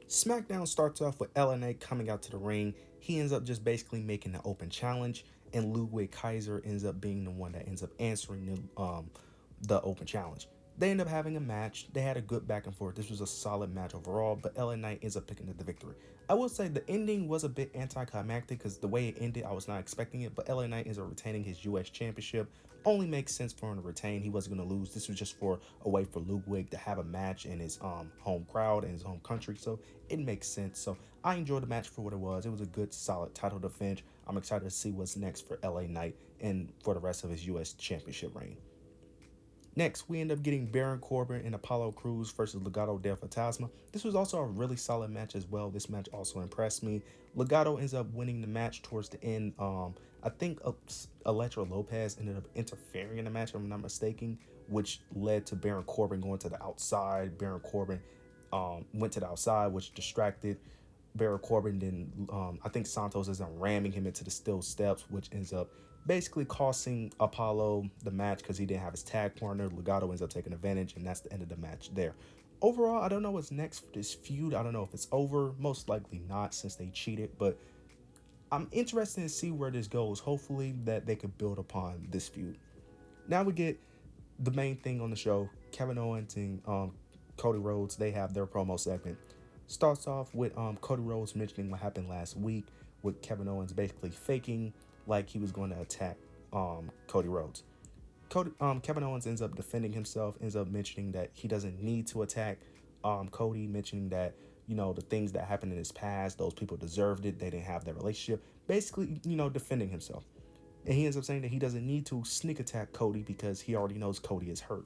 Smackdown starts off with LNA coming out to the ring. He ends up just basically making an open challenge, and Ludwig Kaiser ends up being the one that ends up answering the open challenge. They end up having a match. They had a good back and forth. This was a solid match overall, but LA Knight ends up picking up the victory. I will say the ending was a bit anticlimactic because the way it ended, I was not expecting it, but LA Knight ends up retaining his US Championship. Only makes sense for him to retain. He wasn't going to lose. This was just for a way for Ludwig to have a match in his home crowd and his home country, so it makes sense. So I enjoyed the match for what it was. It was a good, solid title defense. I'm excited to see what's next for LA Knight and for the rest of his US Championship reign. Next, we end up getting Baron Corbin and Apollo Crews versus Legado del Fantasma. This was also a really solid match as well. This match also impressed me. Legado ends up winning the match towards the end. I think Electro Lopez ended up interfering in the match, if I'm not mistaken, which led to Baron Corbin going to the outside. Baron Corbin went to the outside, which distracted Baron Corbin. Then I think Santos is ramming him into the steel steps, which ends up basically costing Apollo the match because he didn't have his tag partner. Legado ends up taking advantage, and that's the end of the match there. Overall, I don't know what's next for this feud. I don't know if it's over. Most likely not, since they cheated, but I'm interested to see where this goes. Hopefully that they could build upon this feud. Now we get the main thing on the show. Kevin Owens and Cody Rhodes, they have their promo segment. Starts off with Cody Rhodes mentioning what happened last week with Kevin Owens basically faking like he was going to attack Cody Rhodes. Kevin Owens ends up defending himself, ends up mentioning that he doesn't need to attack Cody, mentioning that, the things that happened in his past, those people deserved it, they didn't have that relationship. Basically, defending himself. And he ends up saying that he doesn't need to sneak attack Cody because he already knows Cody is hurt.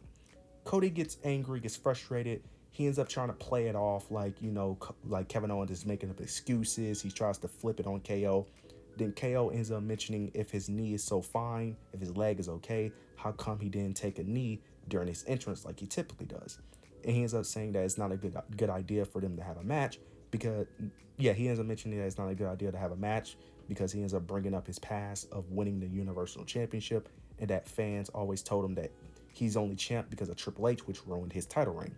Cody gets angry, gets frustrated. He ends up trying to play it off like, like Kevin Owens is making up excuses. He tries to flip it on KO. Then KO ends up mentioning if his knee is so fine, if his leg is okay, how come he didn't take a knee during his entrance like he typically does? And he ends up saying that it's not a good idea for them to have a match because, he ends up mentioning that it's not a good idea to have a match because he ends up bringing up his past of winning the Universal Championship and that fans always told him that he's only champ because of Triple H, which ruined his title reign.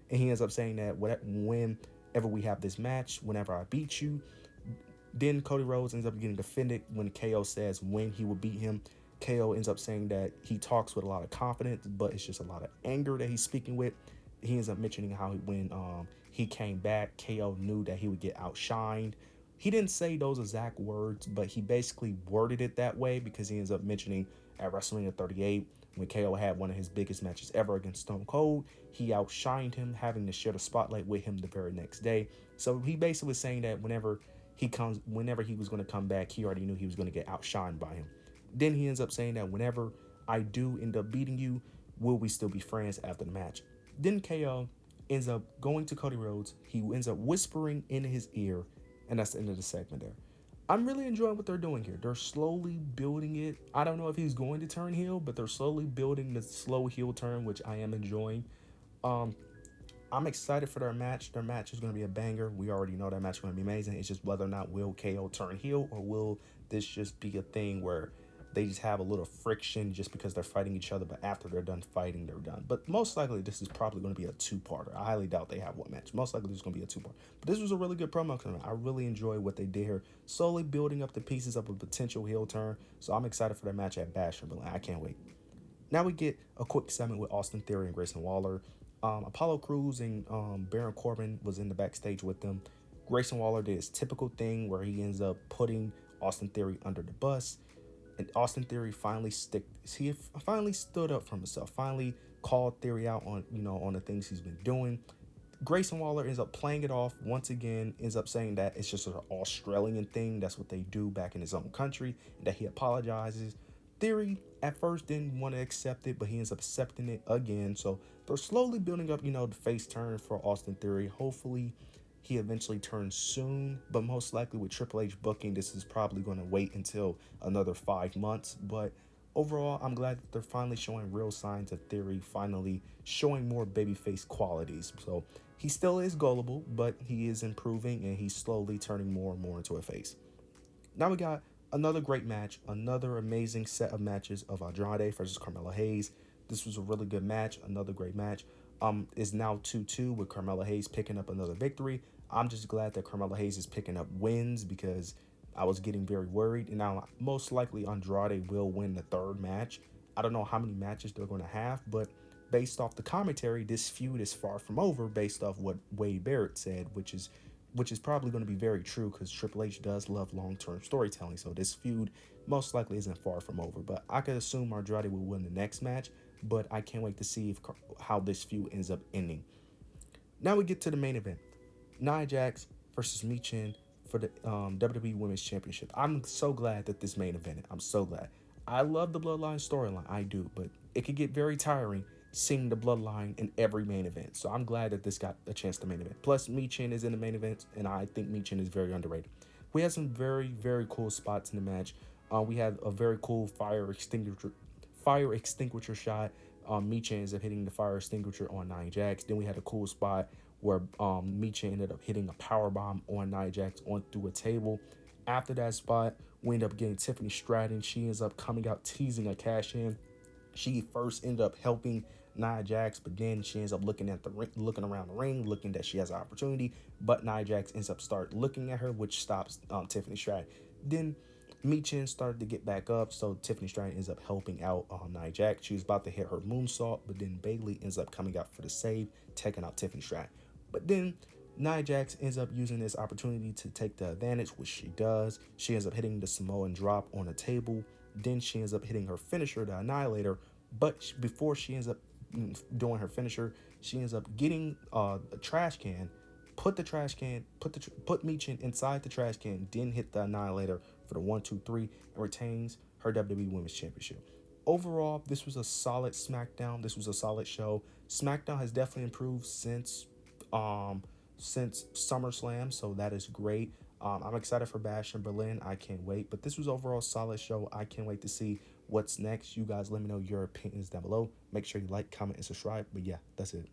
And he ends up saying that whenever we have this match, whenever I beat you, then Cody Rhodes ends up getting offended when KO says when he will beat him. KO ends up saying that he talks with a lot of confidence, but it's just a lot of anger that he's speaking with. He ends up mentioning how when he came back, KO knew that he would get outshined. He didn't say those exact words, but he basically worded it that way because he ends up mentioning at WrestleMania 38 when KO had one of his biggest matches ever against Stone Cold. He outshined him, having to share the spotlight with him the very next day. So he basically was saying that whenever he was going to come back, he already knew he was going to get outshined by him. Then he ends up saying that whenever I do end up beating you, will we still be friends after the match? Then KO ends up going to Cody Rhodes. He ends up whispering in his ear, and that's the end of the segment there. I'm really enjoying what they're doing here. They're slowly building it. I don't know if he's going to turn heel, but they're slowly building the slow heel turn, which I am enjoying. Um, I'm excited for their match. Their match is going to be a banger. We already know that match is going to be amazing. It's just whether or not will KO turn heel or will this just be a thing where they just have a little friction just because they're fighting each other, but after they're done fighting, they're done. But most likely, this is probably going to be a two-parter. I highly doubt they have one match. Most likely, this is going to be a two-part. But this was a really good promo. I really enjoyed what they did here, slowly building up the pieces of a potential heel turn. So I'm excited for their match at Bash in Berlin. I can't wait. Now we get a quick segment with Austin Theory and Grayson Waller. Apollo Crews and Baron Corbin was in the backstage with them. Grayson Waller did his typical thing where he ends up putting Austin Theory under the bus. And Austin Theory finally stood up for himself, finally called Theory out on the things he's been doing. Grayson Waller ends up playing it off once again, ends up saying that it's just an Australian thing. That's what they do back in his own country, and that he apologizes. Theory at first didn't want to accept it, but he ends up accepting it again. So they're slowly building up, the face turn for Austin Theory. Hopefully he eventually turns soon, but most likely with Triple H booking, this is probably going to wait until another 5 months. But overall, I'm glad that they're finally showing real signs of Theory, finally showing more babyface qualities. So he still is gullible, but he is improving and he's slowly turning more and more into a face. Now we got another great match, another amazing set of matches of Andrade versus Carmelo Hayes. This was a really good match, another great match. Is now 2-2 with Carmelo Hayes picking up another victory. I'm just glad that Carmelo Hayes is picking up wins because I was getting very worried. And now, most likely, Andrade will win the third match. I don't know how many matches they're going to have, but based off the commentary, this feud is far from over based off what Wade Barrett said, which is probably going to be very true because Triple H does love long-term storytelling. So this feud most likely isn't far from over. But I could assume Andrade will win the next match, but I can't wait to see how this feud ends up ending. Now we get to the main event. Nia Jax versus Michin for the WWE Women's Championship. I'm so glad that this main event. I'm so glad. I love the Bloodline storyline. I do, but it could get very tiring seeing the Bloodline in every main event. So I'm glad that this got a chance to main event. Plus, Michin is in the main event, and I think Michin is very underrated. We had some very, very cool spots in the match. We had a very cool fire extinguisher shot. Michin ends up hitting the fire extinguisher on Nia Jax. Then we had a cool spot where Michin ended up hitting a power bomb on Nia Jax on through a table. After that spot, we end up getting Tiffany Stratton. She ends up coming out teasing a cash in. She first ended up helping Nia Jax, but then she ends up looking at the ring, looking around the ring, looking that she has an opportunity. But Nia Jax ends up start looking at her, which stops Tiffany Stratton. Then Michin started to get back up, so Tiffany Stratton ends up helping out Nia Jax. She was about to hit her moonsault, but then Bayley ends up coming out for the save, taking out Tiffany Stratton. But then Nia Jax ends up using this opportunity to take the advantage, which she does. She ends up hitting the Samoan drop on a table. Then she ends up hitting her finisher, the Annihilator. But before she ends up doing her finisher, she ends up getting a trash can, put Michin inside the trash can, then hit the Annihilator for the 1, 2, 3, and retains her WWE Women's Championship. Overall, this was a solid SmackDown. This was a solid show. SmackDown has definitely improved um since SummerSlam, so that is great. I'm excited for Bash in Berlin. I can't wait. But this was overall a solid show. I can't wait to see what's next. You guys let me know your opinions down below. Make sure you like, comment, and subscribe. But yeah, that's it.